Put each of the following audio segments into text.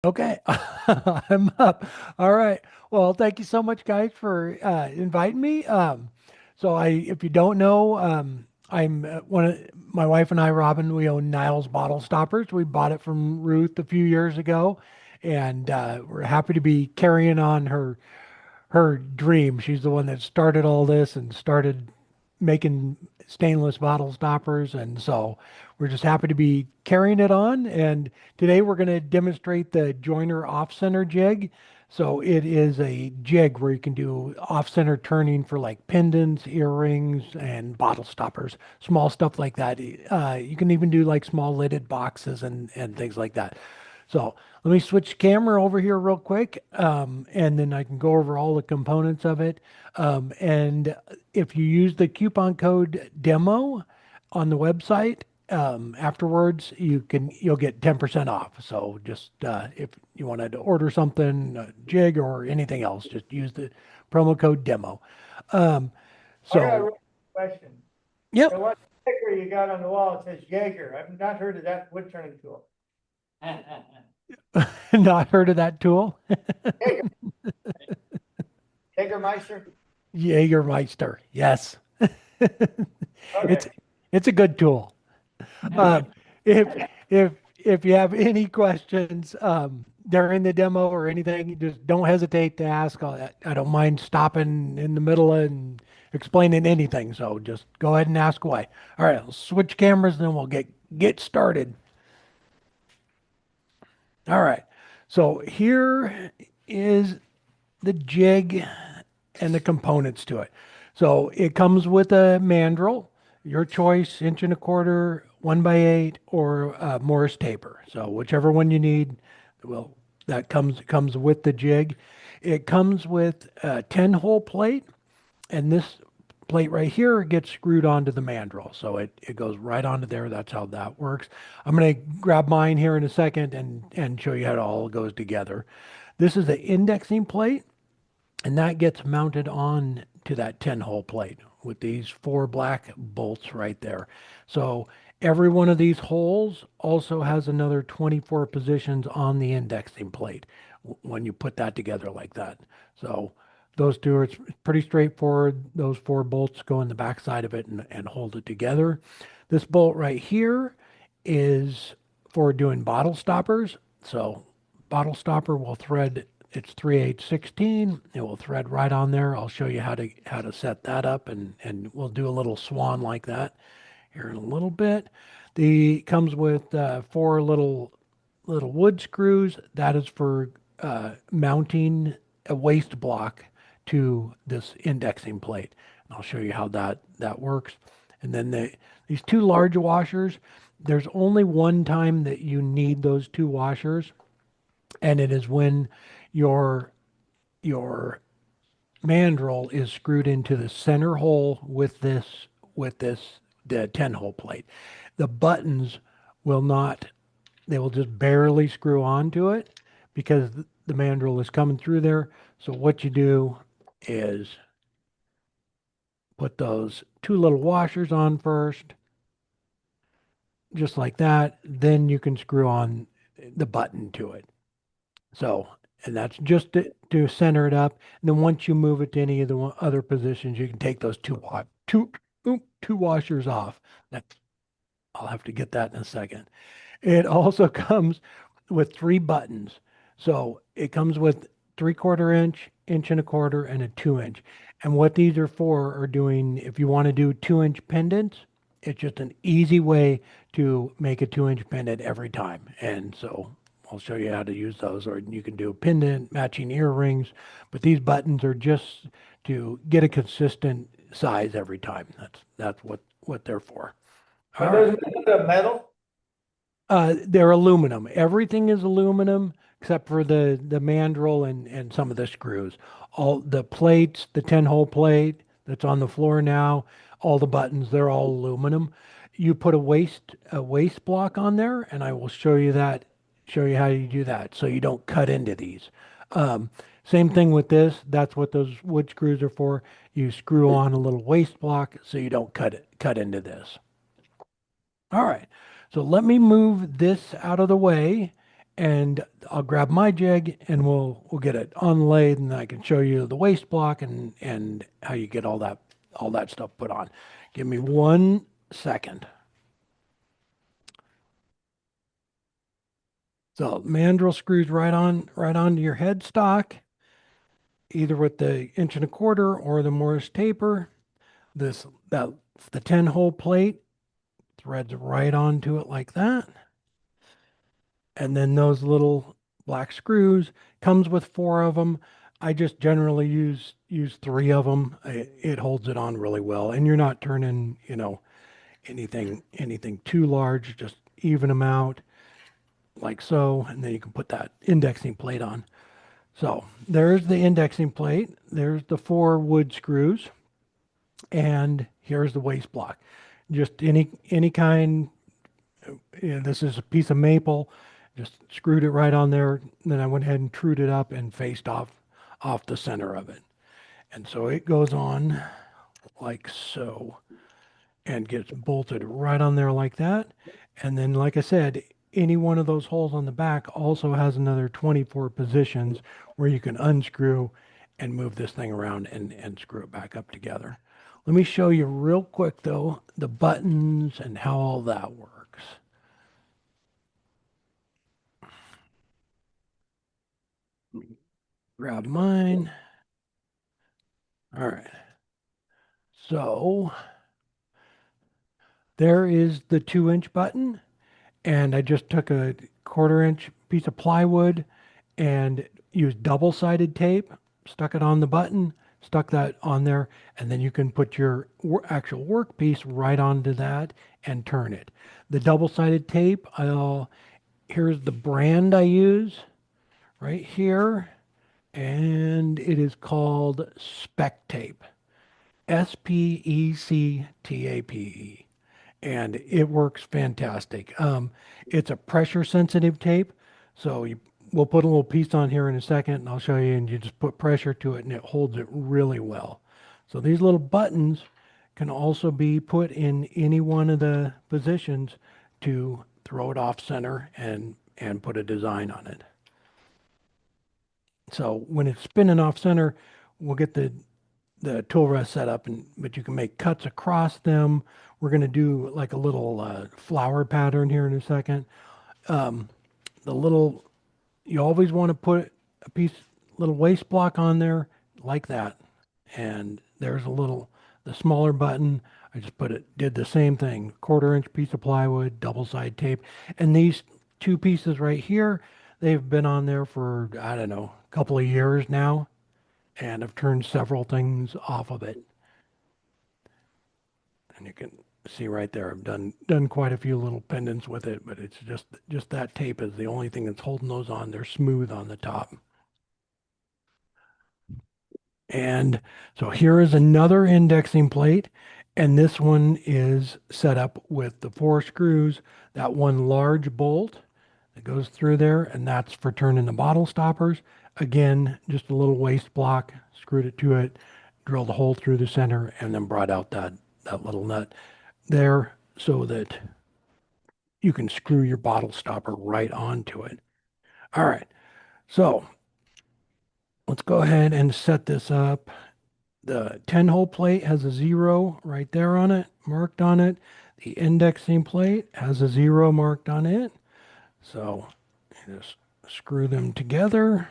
Okay, I'm up. All right. Well, thank you so much, guys, for inviting me. If you don't know, I'm one of my wife and I, Robin. We own Niles Bottle Stoppers. We bought it from Ruth a few years ago, and we're happy to be carrying on her dream. She's the one that started all this and started making stainless bottle stoppers. And so we're just happy to be carrying it on. And today we're going to demonstrate the joiner off center jig. So it is a jig where you can do off center turning for like pendants, earrings, and bottle stoppers, small stuff like that. You can even do like small lidded boxes and things like that. So let me switch camera over here real quick, and then I can go over all the components of it. And if you use the coupon code demo on the website, afterwards you'll get 10% off. So just if you wanted to order something, a jig or anything else, just use the promo code demo. Um, I got a so real question. yep, The one sticker you got on the wall, it says Jaeger. I've not heard of that wood turning tool. not heard of that tool. Jaeger, Jaegermeister? Jägermeister, yes. Okay. It's it's a good tool. Um, if if you have any questions during the demo or anything, just don't hesitate to ask. I don't mind stopping in the middle and explaining anything. So just go ahead and ask away. All right, I'll switch cameras, then we'll get started. All right. So here is the jig and the components to it. So it comes with a mandrel, your choice, inch and a quarter, 1x8, or Morris taper. So whichever one you need, well, that comes with the jig. It comes with a 10-hole plate, and this plate right here gets screwed onto the mandrel. So it goes right onto there. That's how that works. I'm going to grab mine here in a second and show you how it all goes together. This is the indexing plate, and that gets mounted on to that 10-hole plate with these four black bolts right there. So every one of these holes also has another 24 positions on the indexing plate when you put that together like that. So those two are it's pretty straightforward. Those four bolts go in the back side of it and hold it together. This bolt right here is for doing bottle stoppers. So bottle stopper will thread, it's 3/8 16. It will thread right on there. I'll show you how to set that up, and we'll do a little swan like that here in a little bit. The comes with four little wood screws. That is for mounting a waste block to this indexing plate. And I'll show you how that works. And then these two large washers, there's only one time that you need those two washers, and it is when your mandrel is screwed into the center hole with this the 10-hole plate. The buttons will not, they will just barely screw onto it because the mandrel is coming through there. So what you do is put those two little washers on first, just like that. Then you can screw on the button to it. So, and that's just to center it up. And then once you move it to any of the other positions, you can take those two washers off. That's, I'll have to get that in a second. It also comes with three buttons. So it comes with 3/4 inch, inch and a quarter, and a 2 inch. And what these are for are doing, if you want to do 2 inch pendants, it's just an easy way to make a 2 inch pendant every time. And so I'll show you how to use those, or you can do a pendant, matching earrings, but these buttons are just to get a consistent size every time. That's what they're for. Are All those right. made out of metal? They're aluminum. Everything is aluminum except for the mandrel and some of the screws. All the plates, the 10-hole plate that's on the floor now, all the buttons, they're all aluminum. You put a waste block on there, and I will show you how you do that so you don't cut into these. Same thing with this. That's what those wood screws are for. You screw on a little waste block so you don't cut into this. All right. So let me move this out of the way, and I'll grab my jig and we'll get it on the lathe, and I can show you the waste block and how you get all that stuff put on. Give me 1 second. So mandrel screws right onto your headstock, either with the 1.25 or the Morris taper. The 10-hole plate threads right onto it like that. And then those little black screws comes with 4 of them. I just generally use 3 of them. It holds it on really well, and you're not turning, anything too large. Just even them out like so, and then you can put that indexing plate on. So there's the indexing plate. There's the 4 wood screws, and here's the waste block. Just any kind. This is a piece of maple. Just screwed it right on there. Then I went ahead and trued it up and faced off the center of it. And so it goes on like so and gets bolted right on there like that. And then, like I said, any one of those holes on the back also has another 24 positions where you can unscrew and move this thing around and screw it back up together. Let me show you real quick though, the buttons and how all that works. Grab mine. All right. So there is the 2-inch button, and I just took a 1/4 inch piece of plywood and used double-sided tape, stuck it on the button, stuck that on there, and then you can put your actual workpiece right onto that and turn it. The double-sided tape, here's the brand I use right here, and it is called Spec Tape. Spectape, and it works fantastic. It's a pressure sensitive tape, so we'll put a little piece on here in a second, and I'll show you. And you just put pressure to it, and it holds it really well. So these little buttons can also be put in any one of the positions to throw it off center and put a design on it. So when it's spinning off center, we'll get the tool rest set up, but you can make cuts across them. We're going to do like a little flower pattern here in a second. The little, you always want to put a little waste block on there like that. And there's the smaller button. I just did the same thing, 1/4 inch piece of plywood, double side tape. And these 2 pieces right here, they've been on there for, I don't know, a couple of years now, and I've turned several things off of it. And you can see right there, I've done quite a few little pendants with it, but it's just that tape is the only thing that's holding those on. They're smooth on the top. And so here is another indexing plate, and this one is set up with the 4 screws, that one large bolt that goes through there, and that's for turning the bottle stoppers. Again, just a little waste block, screwed it to it, drilled a hole through the center, and then brought out that little nut there so that you can screw your bottle stopper right onto it. All right, so let's go ahead and set this up. The 10-hole plate has a 0 right there on it, marked on it. The indexing plate has a 0 marked on it. So you just screw them together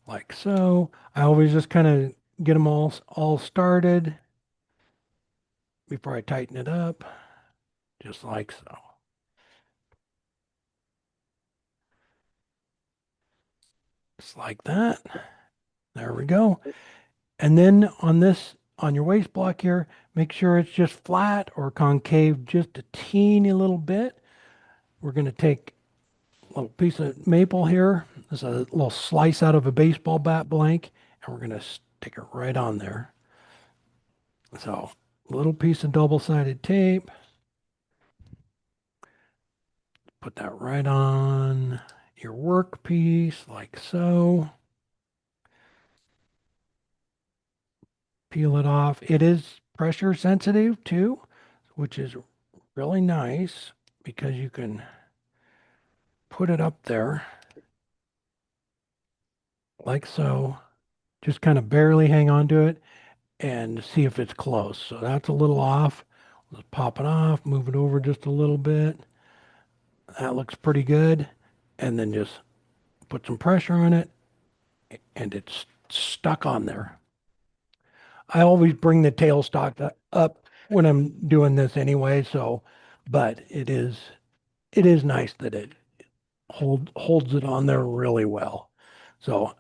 like so. I always just kind of get them all started before I tighten it up, just like so. Just like that. There we go. And then on your waste block here, make sure it's just flat or concave just a teeny little bit. We're going to take a little piece of maple here. This is a little slice out of a baseball bat blank, and we're going to stick it right on there. So, a little piece of double-sided tape. Put that right on your workpiece like so. Peel it off. It is pressure sensitive too, which is really nice because you can put it up there like so. Just kind of barely hang on to it and see if it's close. So that's a little off. Let's pop it off, move it over just a little bit. That looks pretty good. And then just put some pressure on it and it's stuck on there. I always bring the tailstock up when I'm doing this anyway, so but it is nice that it holds it on there really well. So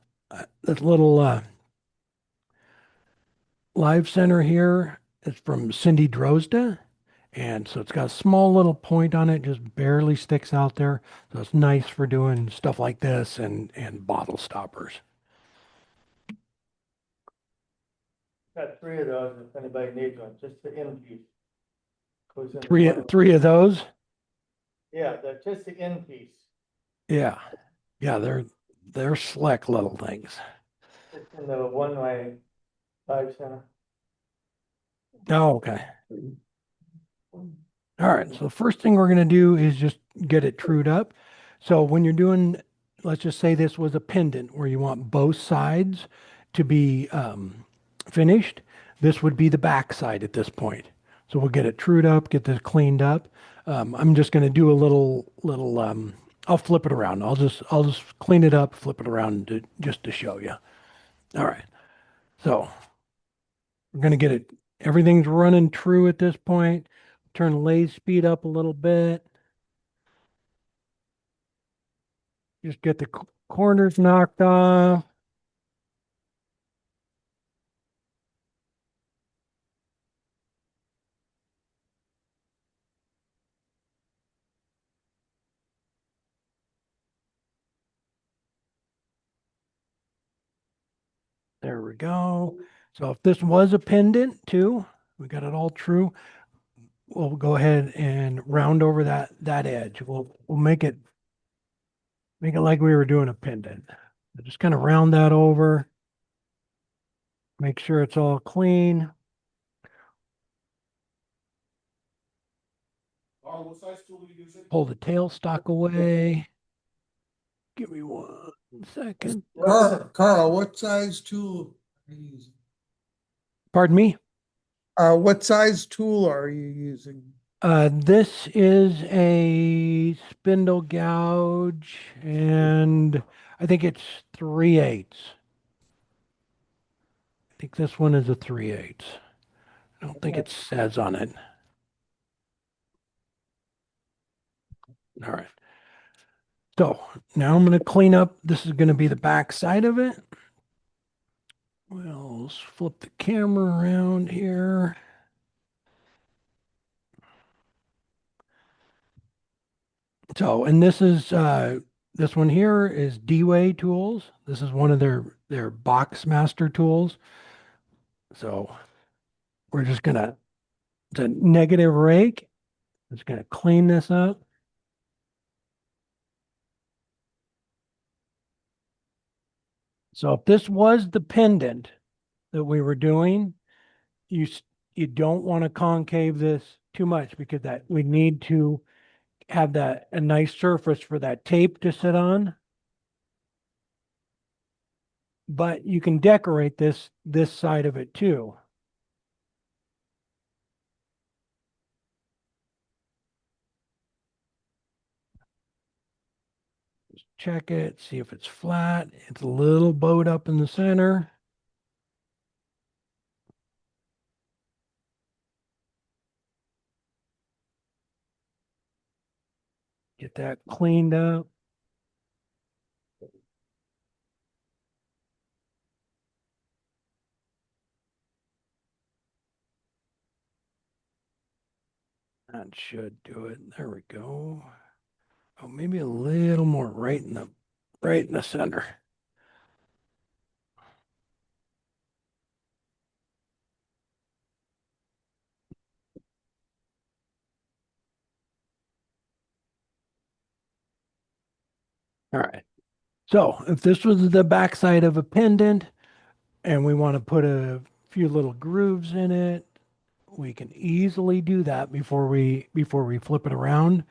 this little live center here is from Cindy Drozda. And so it's got a small little point on it, just barely sticks out there. So it's nice for doing stuff like this and bottle stoppers. Got three of those if anybody needs one, just the end piece. Goes in the Three front. three of those. Yeah, just the end piece. Yeah. Yeah, they're slick little things. It's in the one-way live center. Oh, okay. All right, so the first thing we're going to do is just get it trued up. So when you're doing, let's just say this was a pendant where you want both sides to be finished, this would be the back side at this point. So we'll get it trued up, get this cleaned up. I'm just going to do a little, I'll flip it around. I'll just clean it up, flip it around just to show you. All right, so we're going to get it, everything's running true at this point. Turn lathe speed up a little bit. Just get the corners knocked off. There we go. So if this was a pendant too, we got it all true. We'll go ahead and round over that edge. We'll make it like we were doing a pendant. Just kind of round that over. Make sure it's all clean. What size tool are you using? Pull the tailstock away. Give me 1 second. Carl, what size tool are you using? Pardon me. What size tool are you using? This is a spindle gouge, and I think it's 3/8. I think this one is a 3/8. I don't think it says on it. All right. So now I'm going to clean up. This is going to be the back side of it. We'll flip the camera around here. So, and this one here is D-Way tools. This is one of their box master tools. So we're just gonna, it's a negative rake. Just gonna clean this up. So if this was the pendant that we were doing, you you don't want to concave this too much because that we need to have that a nice surface for that tape to sit on. But you can decorate this side of it too. Just check it, see if it's flat. It's a little bowed up in the center. Get that cleaned up. That should do it. There we go. Oh, maybe a little more right in the center. All right. So if this was the backside of a pendant and we want to put a few little grooves in it, we can easily do that before we flip it around.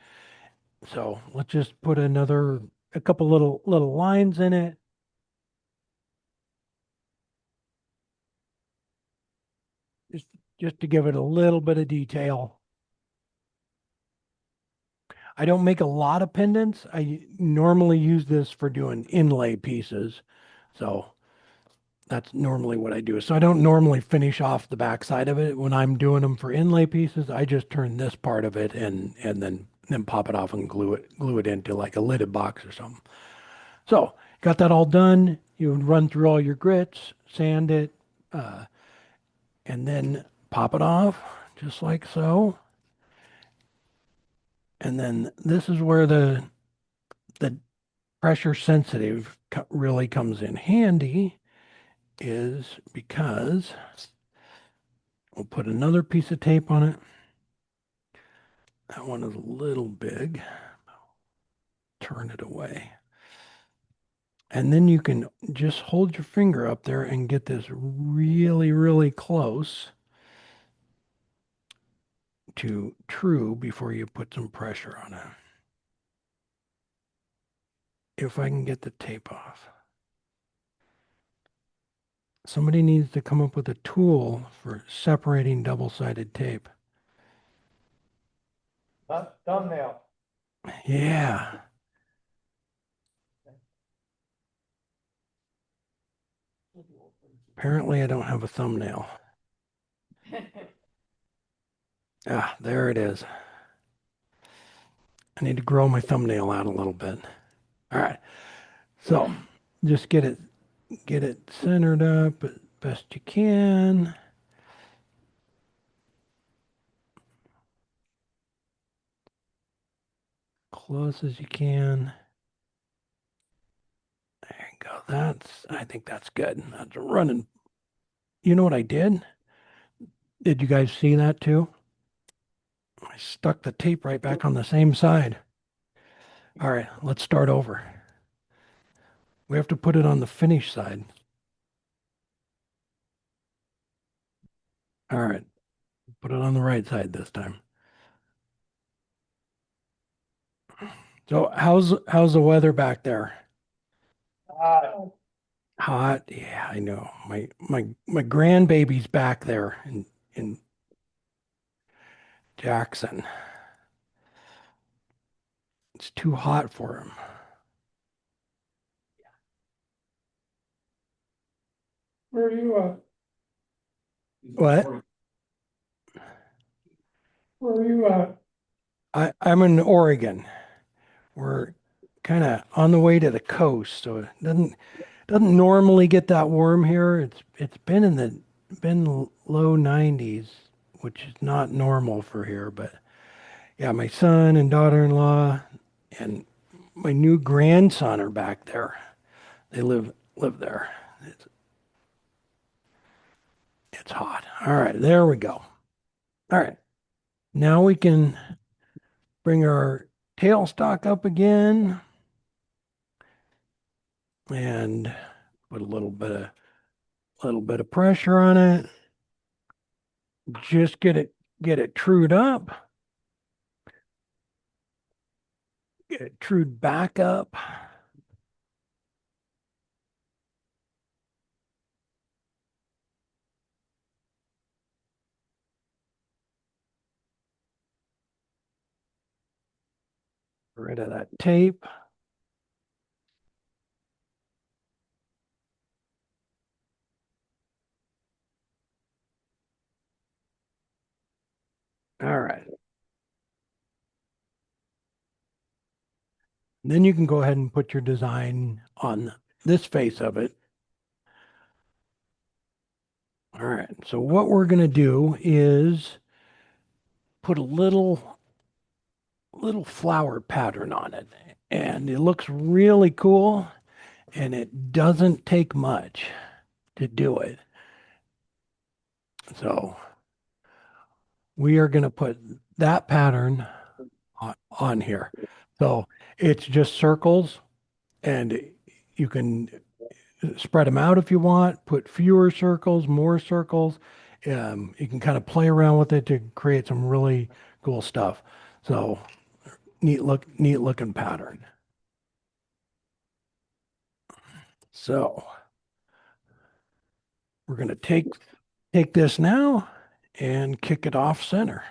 So let's just put a couple little lines in it. Just, just to give it a little bit of detail. I don't make a lot of pendants. I normally use this for doing inlay pieces. So that's normally what I do. So I don't normally finish off the back side of it. When I'm doing them for inlay pieces, I just turn this part of it and then pop it off and glue it into like a lidded box or something. So got that all done. You would run through all your grits, sand it, and then pop it off just like so. And then this is where the pressure sensitive really comes in handy, is because we'll put another piece of tape on it. That one is a little big. Turn it away. And then you can just hold your finger up there and get this really, really close to true before you put some pressure on it. If I can get the tape off. Somebody needs to come up with a tool for separating double-sided tape. Thumbnail. Yeah. Apparently I don't have a thumbnail. Ah, there it is. I need to grow my thumbnail out a little bit. All right. So just get it centered up as best you can. Close as you can. There you go. I think that's good. That's running. You know what I did? Did you guys see that too? I stuck the tape right back on the same side. All right, let's start over. We have to put it on the finish side. All right, put it on the right side this time. So how's the weather back there? Hot? Yeah, I know. My grandbaby's back there in Jackson. It's too hot for him. Where are you at? What? Where are you at? I'm in Oregon. We're kind of on the way to the coast, so it doesn't normally get that warm here. It's been low 90s, which is not normal for here. But yeah, my son and daughter-in-law and my new grandson are back there. They live there. It's hot. All right, there we go. All right, now we can bring our tailstock up again and put a little bit of pressure on it. Just get it trued up. Get it trued back up. Get rid of that tape. All right. Then you can go ahead and put your design on this face of it. All right. So what we're going to do is put a little flower pattern on it. And it looks really cool, and it doesn't take much to do it. So we are going to put that pattern on here. So it's just circles, and you can spread them out if you want, put fewer circles, more circles. You can kind of play around with it to create some really cool stuff. So neat looking pattern. So we're going to take this now and kick it off center.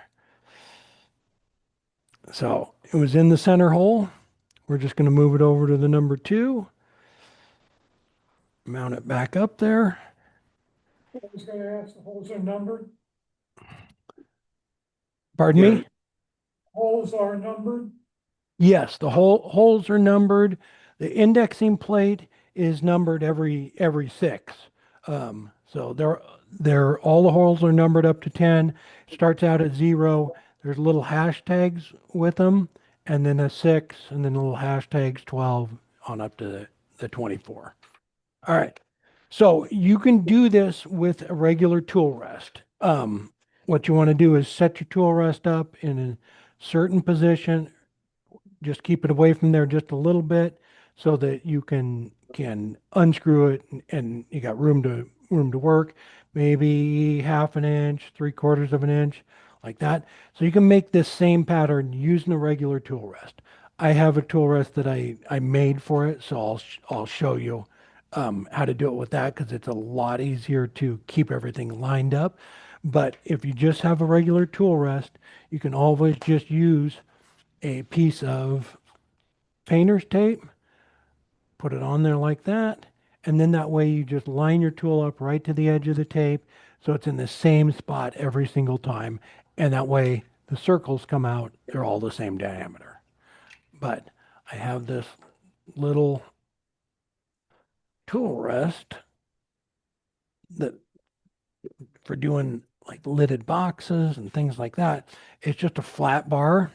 So it was in the center hole. We're just going to move it over to the number 2, mount it back up there. I was gonna ask, the holes are numbered? Pardon me? Holes are numbered? Yes, the holes are numbered. The indexing plate is numbered every 6. So they're all the holes are numbered up to 10. Starts out at 0. There's little hashtags with them, and then a 6, and then little hashtags 12 on up to the 24. All right. So you can do this with a regular tool rest. What you want to do is set your tool rest up in a certain position. Just keep it away from there just a little bit so that you can unscrew it and you got room to work. Maybe half an inch, 3/4 of an inch, like that. So you can make this same pattern using a regular tool rest. I have a tool rest that I made for it, so I'll show you how to do it with that because it's a lot easier to keep everything lined up. But if you just have a regular tool rest, you can always just use a piece of painter's tape, put it on there like that, and then that way you just line your tool up right to the edge of the tape so it's in the same spot every single time. And that way the circles come out, they're all the same diameter. But I have this little tool rest that for doing like lidded boxes and things like that. It's just a flat bar.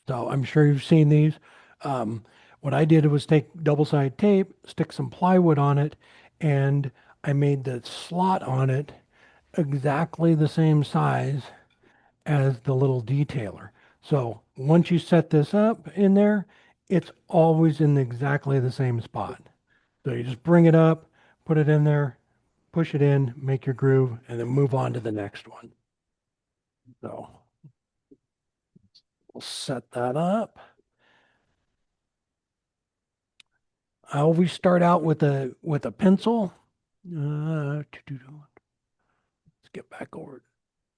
So I'm sure you've seen these. What I did was take double-sided tape, stick some plywood on it, and I made the slot on it exactly the same size as the little detailer. So once you set this up in there, it's always in exactly the same spot. So you just bring it up, put it in there, push it in, make your groove, and then move on to the next one. So we'll set that up. I always start out with a pencil. Let's get back over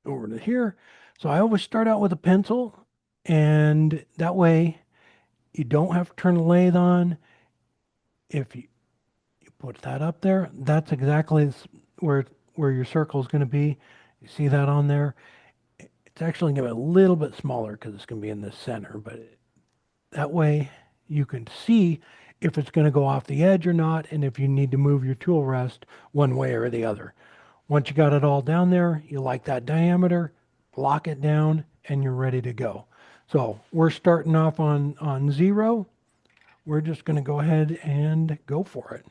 to here. So I always start out with a pencil, and that way you don't have to turn the lathe on. If you put that up there, that's exactly where your circle is going to be. You see that on there? It's actually going to be a little bit smaller because it's going to be in the center, but that way you can see if it's going to go off the edge or not, and if you need to move your tool rest one way or the other. Once you got it all down there, you like that diameter, lock it down, and you're ready to go. So we're starting off on 0. We're just going to go ahead and go for it.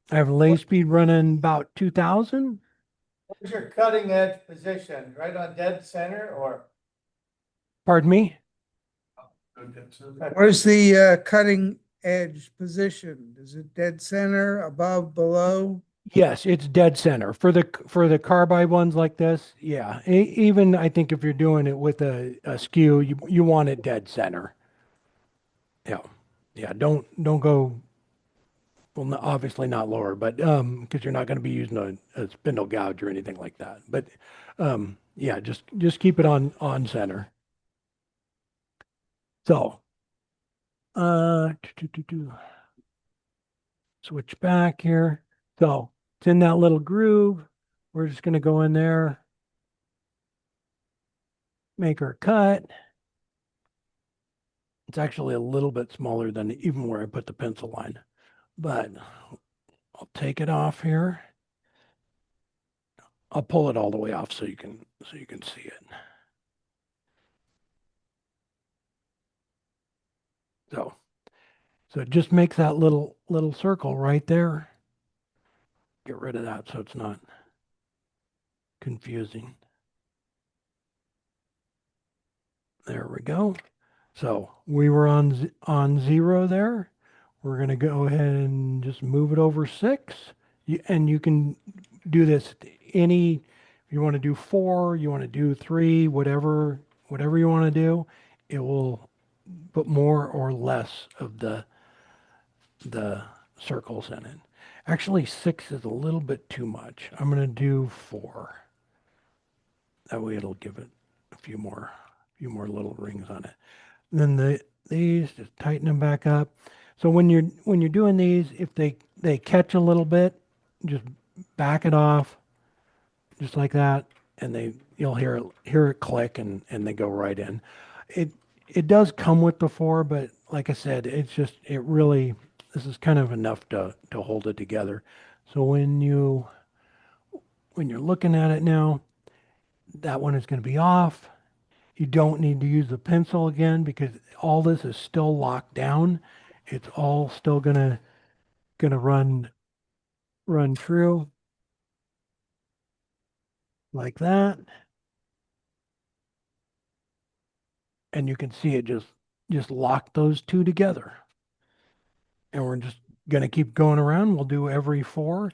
I have a lathe speed running about 2,000. Where's your cutting edge position? Right on dead center or? Pardon me? Where's the cutting edge position? Is it dead center, above, below? Yes, it's dead center for the carbide ones like this. Yeah, even I think if you're doing it with a skew, you want it dead center. Yeah, yeah. Don't go. Well, obviously not lower, but because you're not going to be using a spindle gouge or anything like that. But yeah, just keep it on center. So uh, switch back here. So it's in that little groove. We're just going to go in there, make our cut. It's actually a little bit smaller than even where I put the pencil line, but I'll take it off here. I'll pull it all the way off so you can see it. So it just makes that little circle right there. Get rid of that so it's not confusing. There we go. So we were on 0 there. We're going to go ahead and just move it over 6. And you can do this if you want to do 4, you want to do 3, whatever you want to do. it will put more or less of the circles in it. Actually, 6 is a little bit too much. I'm going to do 4. That way it'll give it a few more little rings on it. Then these, just tighten them back up. So when you're doing these, if they catch a little bit, just back it off, just like that, and you'll hear it click, and they go right in. It does come with the 4, but like I said, it really, this is kind of enough to hold it together. So when you're looking at it now, that one is going to be off. You don't need to use the pencil again because all this is still locked down. It's all still gonna run true like that. And you can see it just lock those two together. And we're just gonna keep going around. We'll do every 4.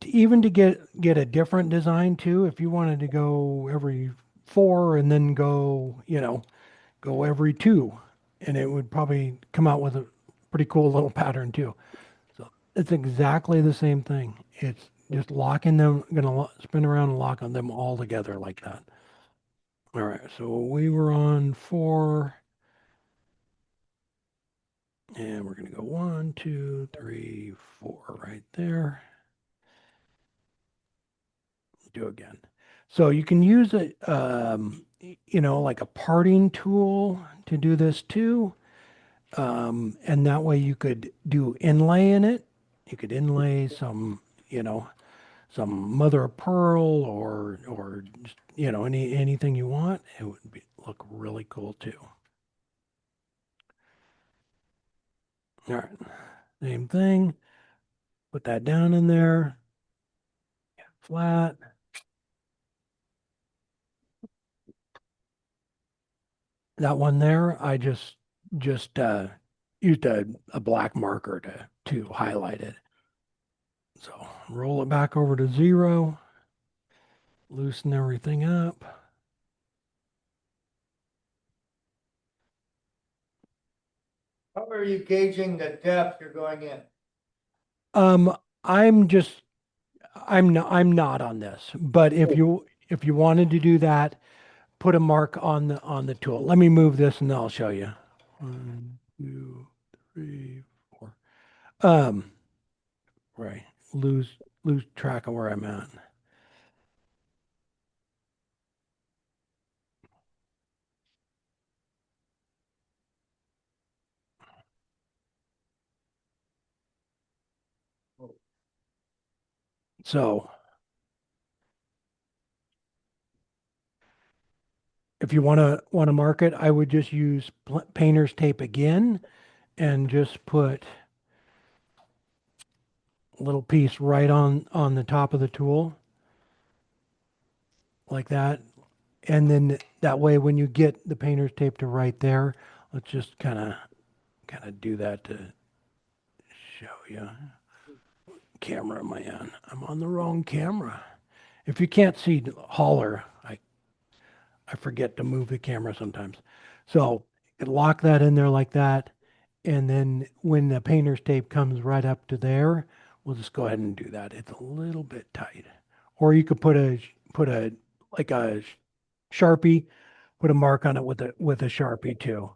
Even to get a different design too, if you wanted to go every 4 and then go every 2, and it would probably come out with a pretty cool little pattern too. So it's exactly the same thing. It's just locking them, spin around and lock on them all together like that. All right, so we were on 4, and we're gonna go 1, 2, 3, 4 right there. Do again. So you can use it, like a parting tool to do this too. And that way you could do inlay in it. You could inlay some mother of pearl or just, anything you want. It would look really cool too. All right, same thing. Put that down in there, flat. That one there, I just used a black marker to highlight it. So roll it back over to 0, loosen everything up. How are you gauging the depth you're going in? Um, I'm just I'm not on this, but if you wanted to do that, put a mark on the tool. Let me move this and I'll show you. 1, 2, 3, 4. Um, right. Lose track of where I'm at. So if you want to mark it, I would just use painter's tape again and just put a little piece right on the top of the tool like that. And then that way when you get the painter's tape to right there, let's just kind of do that to show you. Camera am I on? I'm on the wrong camera. If you can't see, holler. I forget to move the camera sometimes. So lock that in there like that. And then when the painter's tape comes right up to there, we'll just go ahead and do that. It's a little bit tight. Or you could put a like a Sharpie, put a mark on it with a Sharpie too.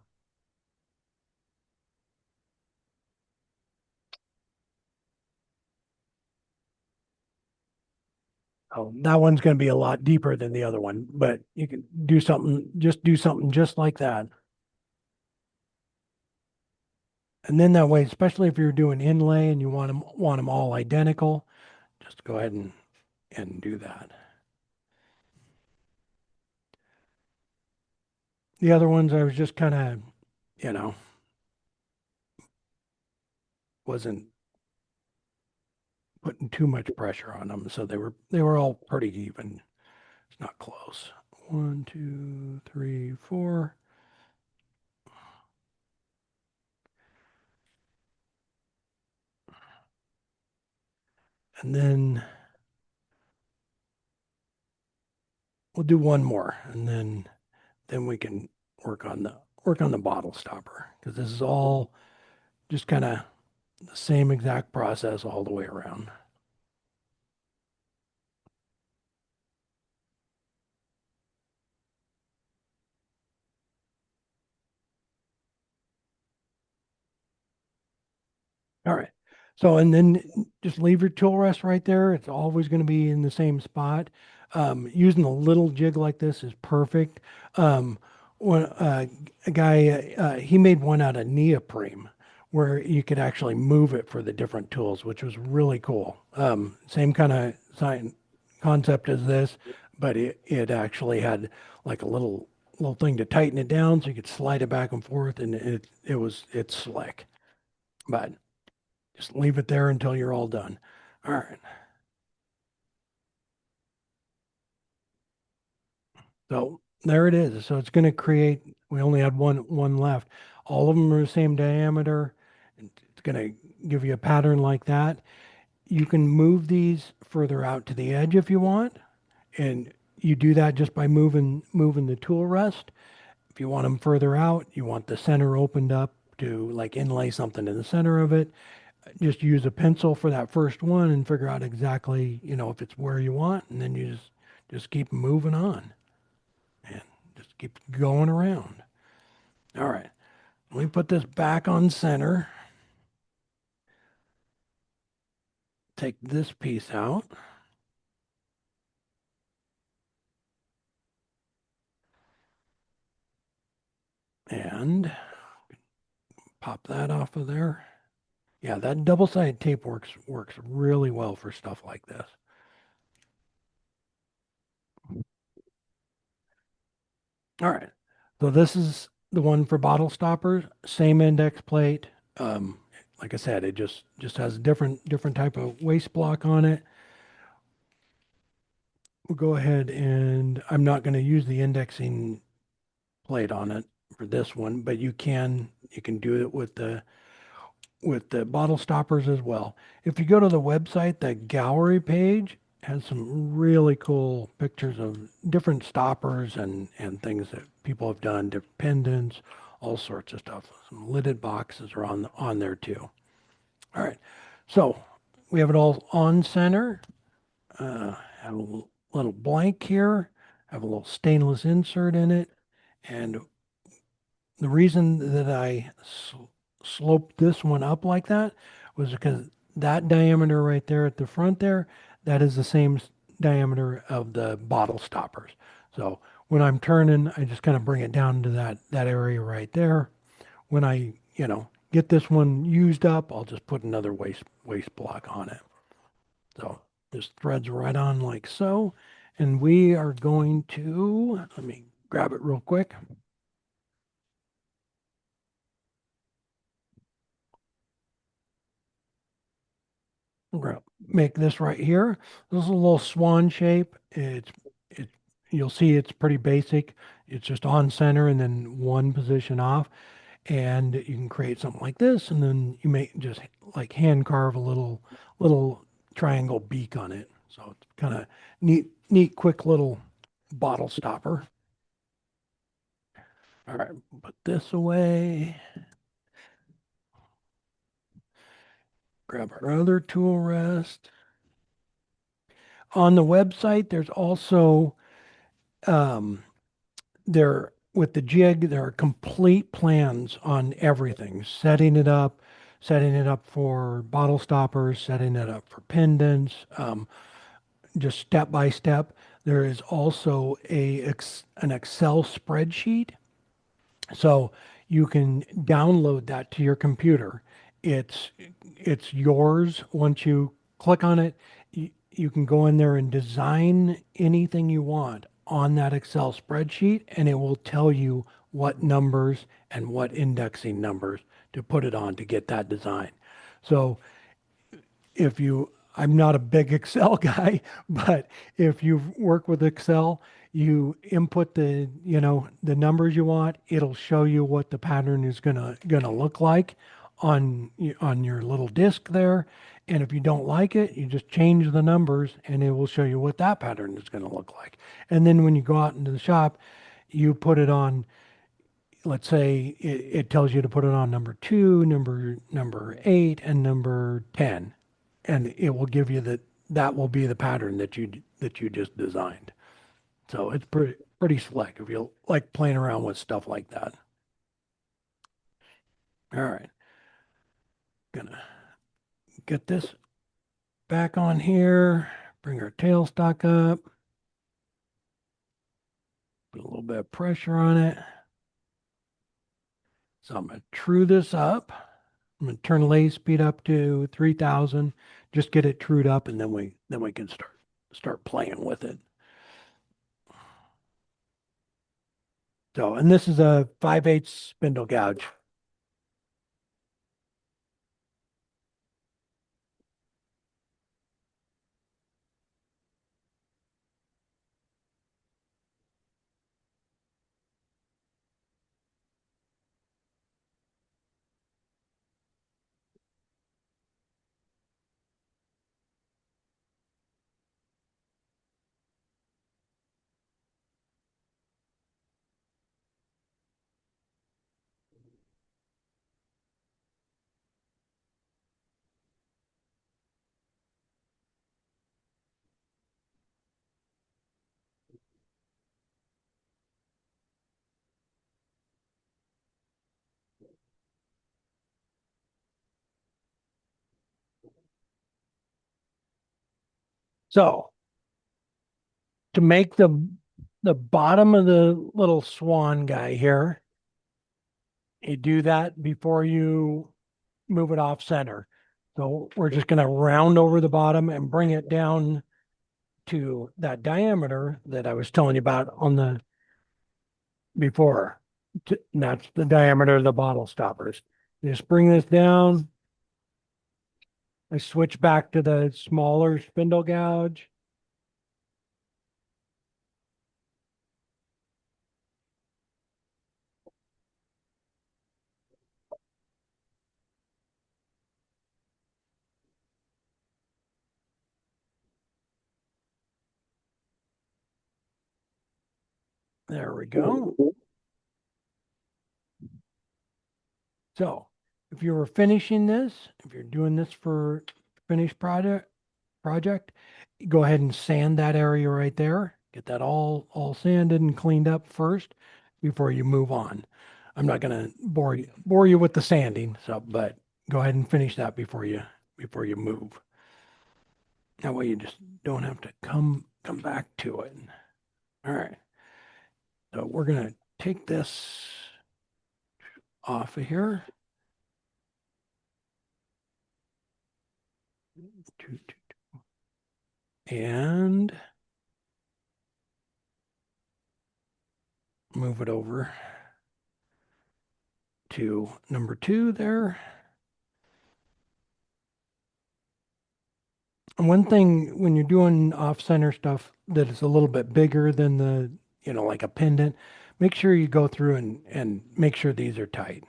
Oh, that one's going to be a lot deeper than the other one, but you can do something just like that. And then that way, especially if you're doing inlay and you want them all identical, just go ahead and do that. The other ones, I was just kind of, you know, wasn't putting too much pressure on them, so they were all pretty even. It's not close. 1, 2, 3, 4. And then we'll do one more, and then we can work on the bottle stopper, because this is all just kind of the same exact process all the way around. All right. So, and then just leave your tool rest right there. It's always going to be in the same spot. Using a little jig like this is perfect. When a guy, he made one out of neoprene where you could actually move it for the different tools, which was really cool. Same kind of concept as this, but it actually had like a little thing to tighten it down so you could slide it back and forth, and it's slick. But just leave it there until you're all done. All right. So there it is. So it's going to create, we only had one left. All of them are the same diameter. It's going to give you a pattern like that. You can move these further out to the edge if you want. And you do that just by moving the tool rest. If you want them further out, you want the center opened up to like inlay something in the center of it. Just use a pencil for that first one and figure out exactly, if it's where you want, and then you just keep moving on and just keep going around. All right. Let me put this back on center. Take this piece out. And pop that off of there. Yeah, that double-sided tape works really well for stuff like this. All right. So this is the one for bottle stoppers, same index plate. Um, like I said, it just has a different type of waste block on it. We'll go ahead and I'm not going to use the indexing plate on it for this one, but you can do it with the bottle stoppers as well. If you go to the website, the gallery page has some really cool pictures of different stoppers and things that people have done, different pendants, all sorts of stuff. Some lidded boxes are on there too. All right, so we have it all on center. Have a little blank here. Have a little stainless insert in it, and the reason that I sloped this one up like that was because that diameter right there at the front there, that is the same diameter of the bottle stoppers. So when I'm turning, I just kind of bring it down to that area right there. When I, get this one used up, I'll just put another waste block on it. So this threads right on like so. And we are going to, let me grab it real quick. We're gonna make this right here. This is a little swan shape. It you'll see it's pretty basic. It's just on center and then one position off. And you can create something like this, and then you may just like hand carve a little triangle beak on it. So it's kind of neat, quick little bottle stopper. All right, put this away. Grab our other tool rest. On the website, there's also um, there with the jig, there are complete plans on everything, setting it up for bottle stoppers, setting it up for pendants, just step by step. There is also an Excel spreadsheet, so you can download that to your computer. It's it's yours. Once you click on it, you can go in there and design anything you want on that Excel spreadsheet, and it will tell you what numbers and what indexing numbers to put it on to get that design. So if you, I'm not a big Excel guy, but if you work with Excel, you input the numbers you want, it'll show you what the pattern is gonna look like on your little disk there. And if you don't like it, you just change the numbers and it will show you what that pattern is gonna look like. And then when you go out into the shop, you put it on let's say it tells you to put it on number 2, number 8, and number 10, and it will give you that will be the pattern that you just designed. So it's pretty slick if you like playing around with stuff like that. All right, gonna get this back on here, bring our tailstock up, put a little bit of pressure on it. So I'm gonna true this up. I'm gonna turn lathe speed up to 3,000. Just get it trued up, and then we can start playing with it. So, and this is a 5/8 spindle gouge. So to make the bottom of the little swan guy here, you do that before you move it off center. So we're just going to round over the bottom and bring it down to that diameter that I was telling you about on the before. That's the diameter of the bottle stoppers. Just bring this down. I switch back to the smaller spindle gouge. There we go. So if you were finishing this, if you're doing this for finished project, go ahead and sand that area right there. Get that all sanded and cleaned up first before you move on. I'm not gonna bore you with the sanding, so but go ahead and finish that before you move. That way you just don't have to come back to it. All right. So we're gonna take this off of here. And move it over to number 2 there. And one thing when you're doing off-center stuff that is a little bit bigger than the, like a pendant, make sure you go through and make sure these are tight.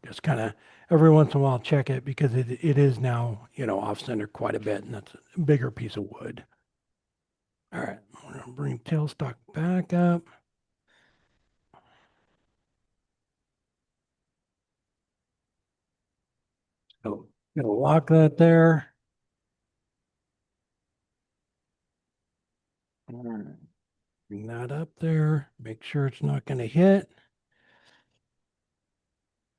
Just kind of every once in a while check it because it is now, off-center quite a bit, and that's a bigger piece of wood. All right, I'm gonna bring tailstock back up. So gonna lock that there. All right. Bring that up there. Make sure it's not going to hit.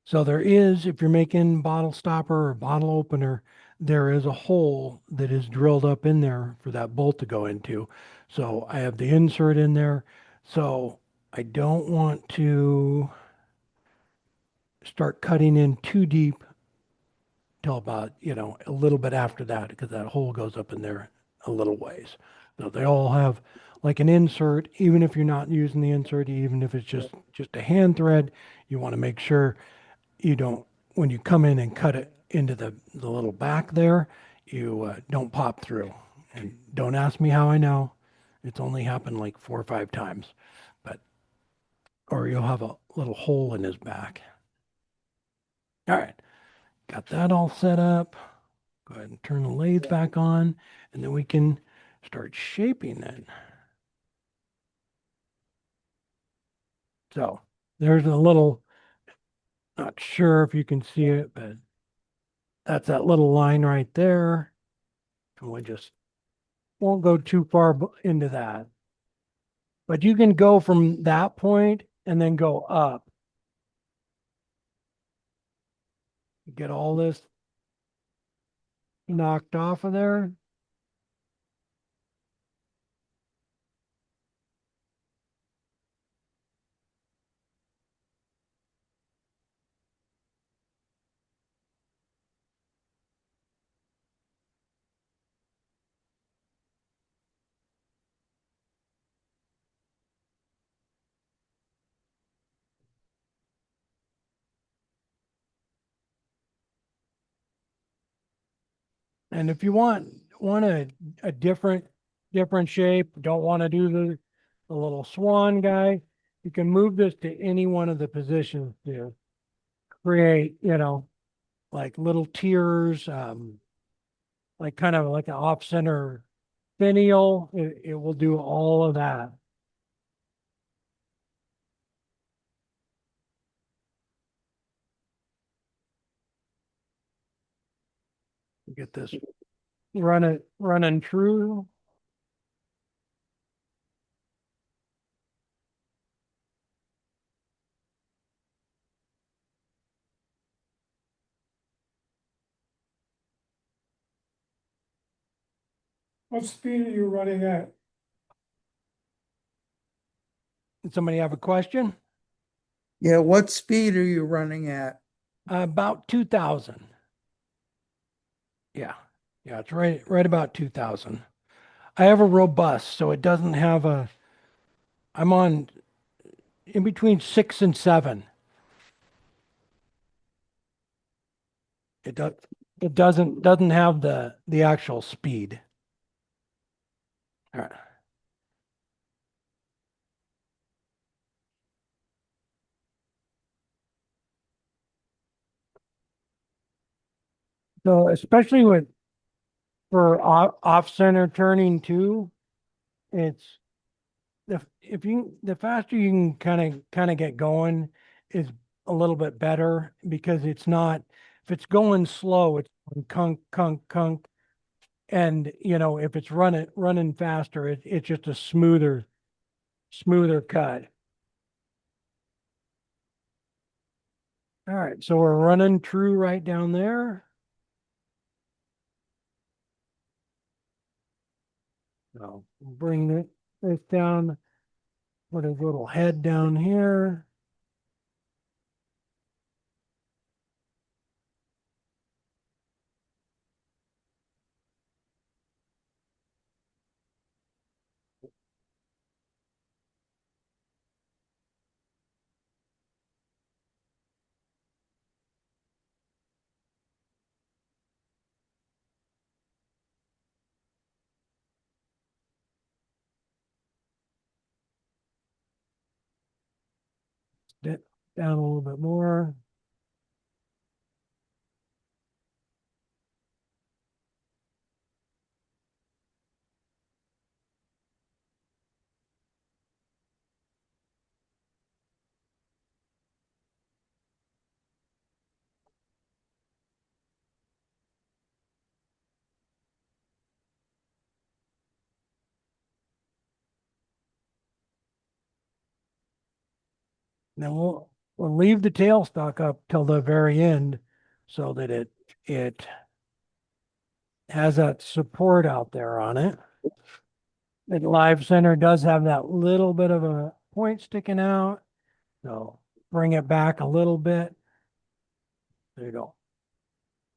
So there is, if you're making bottle stopper or bottle opener, there is a hole that is drilled up in there for that bolt to go into. So I have the insert in there. So I don't want to start cutting in too deep till about, a little bit after that because that hole goes up in there a little ways. So they all have like an insert, even if you're not using the insert, even if it's just a hand thread, you want to make sure you don't, when you come in and cut it into the little back there, you don't pop through. And don't ask me how I know. It's only happened like 4 or 5 times, but, or you'll have a little hole in his back. All right, got that all set up. Go ahead and turn the lathe back on, and then we can start shaping it. So there's a little Not sure if you can see it, but that's that little line right there. And we just won't go too far into that. But you can go from that point and then go up. Get all this knocked off of there. And if you want a different shape, don't want to do the little swan guy, you can move this to any one of the positions to create, like little tiers, like kind of like an off-center finial. It will do all of that. Get this running true. What speed are you running at? Did somebody have a question? Yeah, what speed are you running at? About 2,000. Yeah. Yeah, it's right about 2,000. I have a robust, so it doesn't have I'm on in between 6 and 7. It does it doesn't have the actual speed. All right. So especially for off center turning too, it's the faster you can kind of get going is a little bit better because it's not if it's going slow, it's going kunk kunk kunk, and if it's running faster, it's just a smoother cut. All right, so we're running true right down there. So bring this down, put his little head down here. That down a little bit more. Then we'll leave the tailstock up till the very end so that it has that support out there on it. The live center does have that little bit of a point sticking out. So bring it back a little bit. So you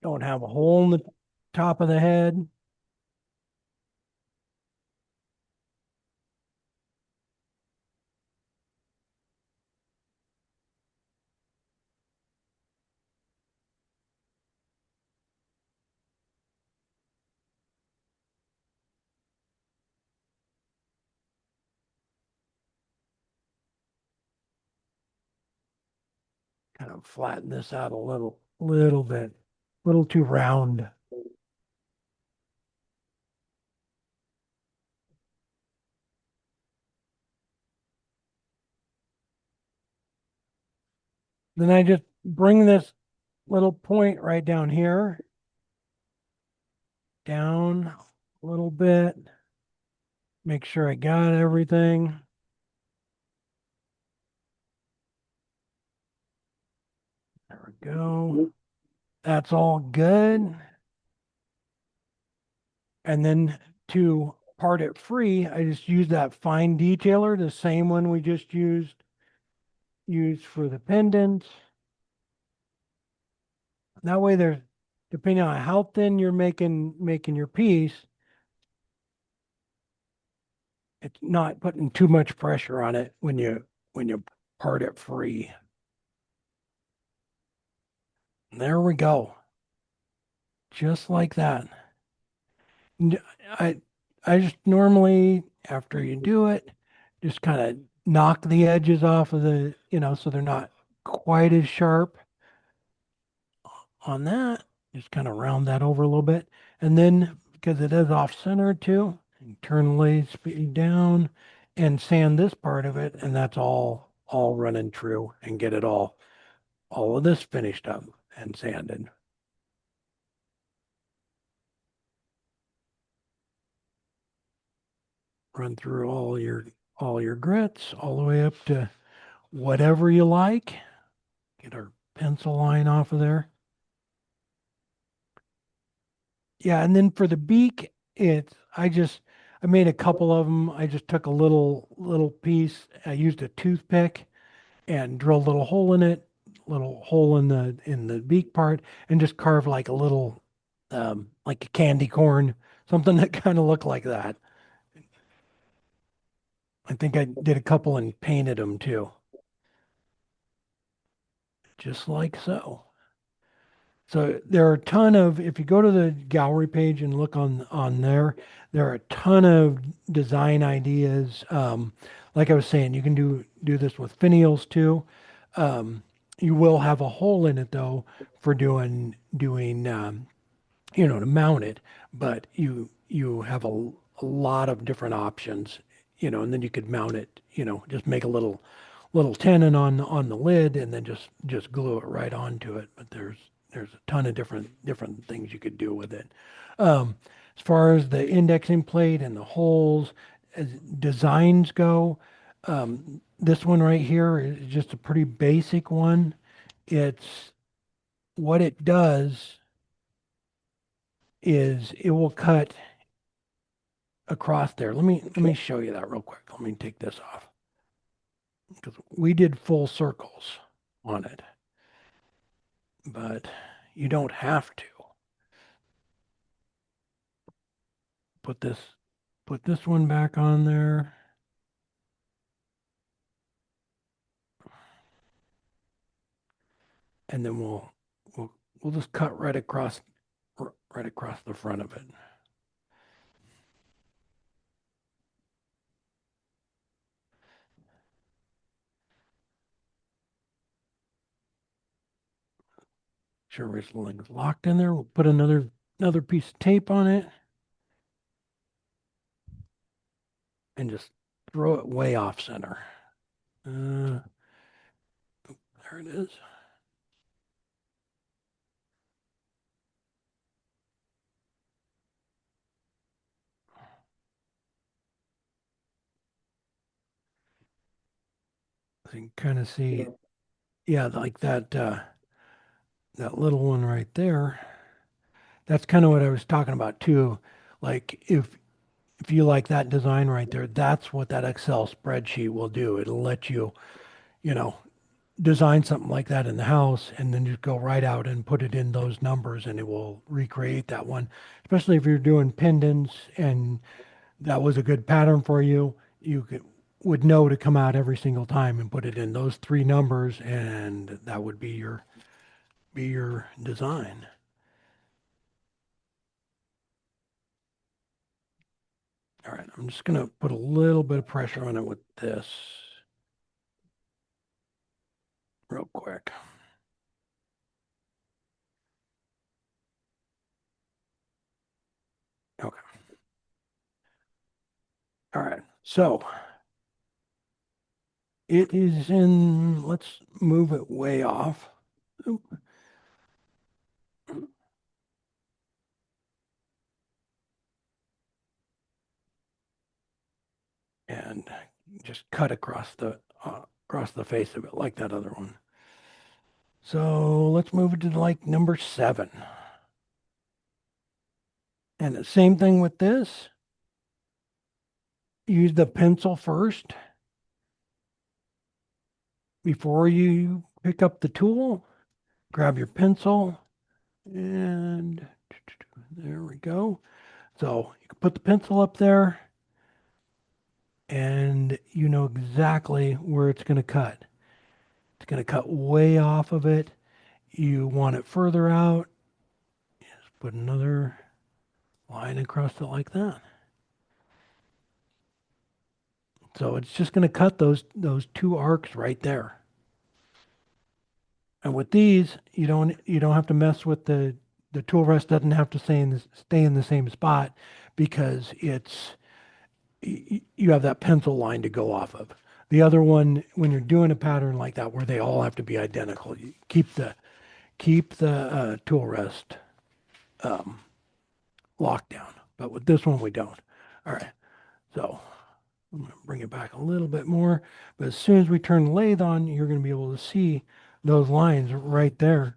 don't have a hole in the top of the head. Kind of flatten this out a little bit, a little too round. Then I just bring this little point right down here, down a little bit, make sure I got everything. There we go. That's all good. And then to part it free, I just use that fine detailer, the same one we just used for the pendants. That way there's, depending on how thin you're making your piece, it's not putting too much pressure on it when you part it free. There we go. Just like that. N- I I just normally after you do it, just kind of knock the edges off of the, so they're not quite as sharp on that. Just kind of round that over a little bit. And then because it is off center too, you turn the lathe speed down and sand this part of it, and that's all running true and get it all of this finished up and sanded. Run through all your grits all the way up to whatever you like. Get our pencil line off of there. Yeah, and then for the beak, I made a couple of them. I just took a little piece. I used a toothpick and drilled a little hole in it, little hole in the beak part, and just carved like a little like a candy corn, something that kind of looked like that. I think I did a couple and painted them too, just like so. So there are a ton of, if you go to the gallery page and look on there, there are a ton of design ideas. Like I was saying, you can do this with finials too. You will have a hole in it though for doing to mount it, but you have a lot of different options, and then you could mount it, just make a little tenon on the lid and then just glue it right onto it. But there's a ton of different things you could do with it. As far as the indexing plate and the holes, as designs go, this one right here is just a pretty basic one. It's what it does is it will cut across there. Let me show you that real quick. Let me take this off because we did full circles on it, but you don't have to put this one back on there. And then we'll just cut right across the front of it. Sure everything's locked in there. We'll put another piece of tape on it and just throw it way off center. There it is. So you can kind of see, yeah, like that little one right there. That's kind of what I was talking about too. Like if you like that design right there, that's what that Excel spreadsheet will do. It'll let you, you know, design something like that in the house and then just go right out and put it in those numbers and it will recreate that one. Especially if you're doing pendants and that was a good pattern for you, would know to come out every single time and put it in those three numbers and that would be your design. All right, I'm just gonna put a little bit of pressure on it with this real quick. Okay. All right. So it is in, let's move it way off. And just cut across the face of it like that other one. So let's move it to like number 7. And the same thing with this. Use the pencil first before you pick up the tool. Grab your pencil and there we go. So you can put the pencil up there and you know exactly where it's going to cut. It's going to cut way off of it. You want it further out. Just put another line across it like that. So it's just going to cut those 2 arcs right there. And with these, you don't have to mess with the tool rest doesn't have to stay in the same spot because you have that pencil line to go off of. The other one, when you're doing a pattern like that where they all have to be identical, you keep the tool rest locked down. But with this one, we don't. All right. So I'm going to bring it back a little bit more. But as soon as we turn the lathe on, you're going to be able to see those lines right there.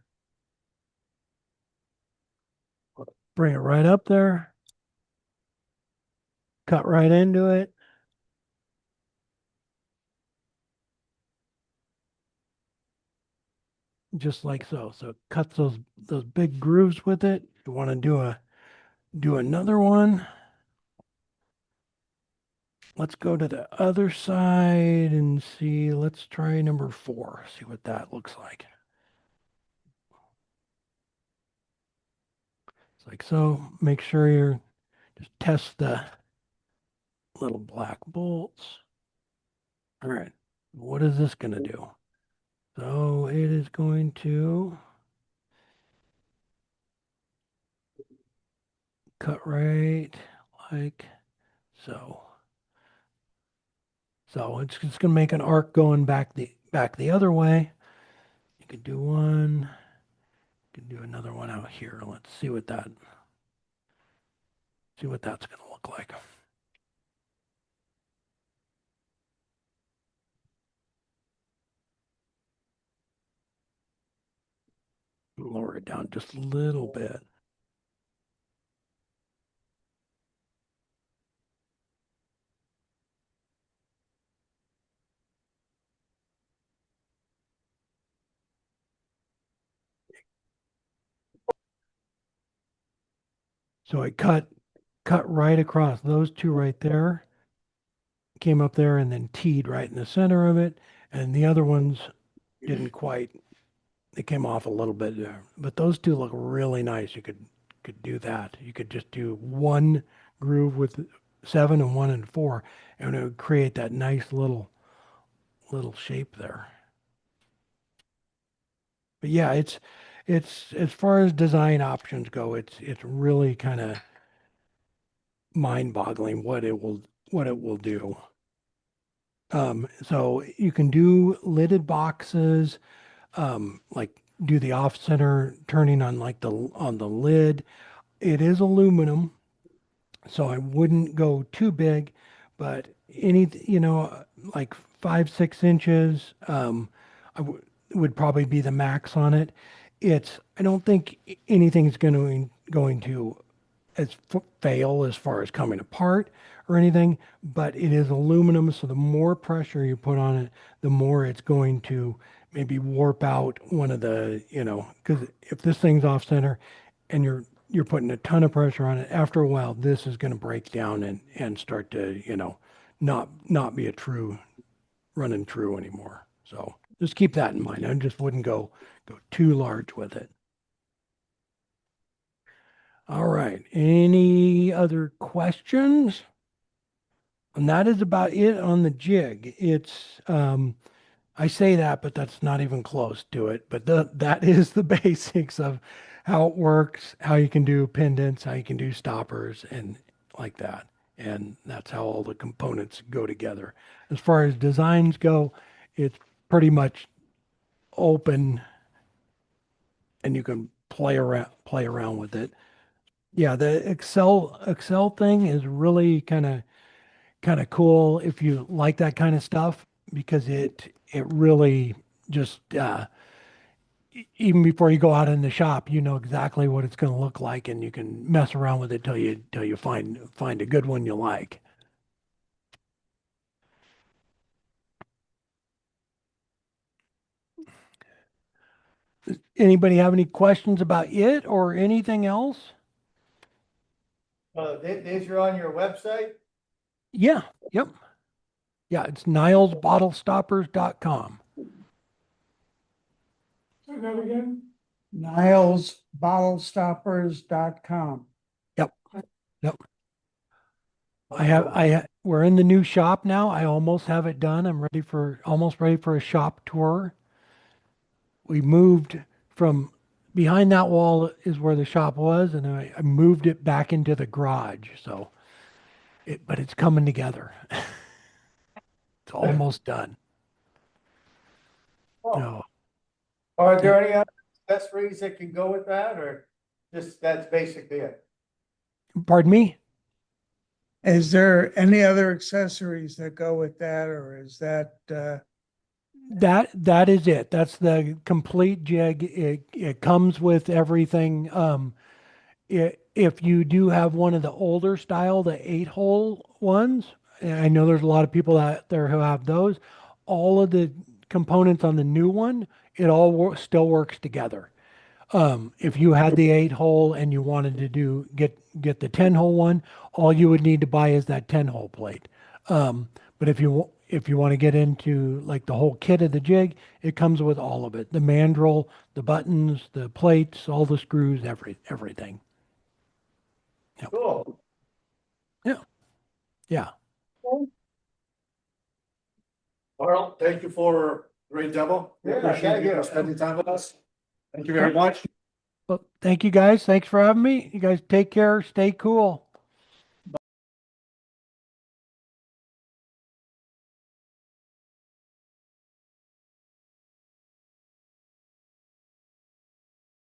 Bring it right up there. Cut right into it. Just like so. So it cuts those big grooves with it. You want to do another one. Let's go to the other side and see. Let's try number 4. See what that looks like. It's like so. Make sure you're just test the little black bolts. All right. What is this going to do? So it is going to cut right like so. So it's just going to make an arc going back the other way. You could do one. You could do another one out here. Let's see what that's going to look like. Lower it down just a little bit. So I cut right across those 2 right there. Came up there and then teed right in the center of it. And the other ones didn't quite. They came off a little bit there. But those 2 look really nice. You could do that. You could just do one groove with 7 and 1 and 4, and it would create that nice little shape there. But yeah, it's as far as design options go, it's really kind of mind-boggling what it will do. So you can do lidded boxes, like do the off center turning on like on the lid. It is aluminum, so I wouldn't go too big, but like 5, 6 inches, would probably be the max on it. I don't think anything's going to fail as far as coming apart or anything, but it is aluminum, so the more pressure you put on it, the more it's going to maybe warp out one of because if this thing's off center and you're putting a ton of pressure on it, after a while, this is going to break down and start to, not be a true running true anymore. So just keep that in mind. I just wouldn't go too large with it. All right. Any other questions? And that is about it on the jig. I say that, but that's not even close to it. But that is the basics of how it works, how you can do pendants, how you can do stoppers, and like that. And that's how all the components go together. As far as designs go, it's pretty much open and you can play around with it. Yeah, the Excel thing is really kind of cool if you like that kind of stuff because it really just even before you go out in the shop, you know exactly what it's going to look like, and you can mess around with it till you find a good one you like. Anybody have any questions about it or anything else? These are on your website? Yeah, yep. Yeah, it's nilesbottlestoppers.com. Say that again? NilesBottlestoppers.com. Yep. Yep. We're in the new shop now. I almost have it done. Almost ready for a shop tour. We moved from behind that wall is where the shop was, and I moved it back into the garage. But it's coming together. It's almost done. Oh. No, Are there any other accessories that can go with that, or just, that's basically it? pardon me? Is there any other accessories that go with that, or is that, That is it. That's the complete jig. It comes with everything. If you do have one of the older style, the 8-hole ones, and I know there's a lot of people out there who have those. All of the components on the new one, it all still works together. If you had the 8-hole and you wanted to get the 10-hole one, all you would need to buy is that 10-hole plate. But if you want to get into like the whole kit of the jig, it comes with all of it: the mandrel, the buttons, the plates, all the screws, everything. Cool. Yeah, yeah. Well, thank you for a great demo. We Yeah, appreciate thank you you. spending time with us. Thank you very much. Well, thank you guys. Thanks for having me. You guys take care. Stay cool.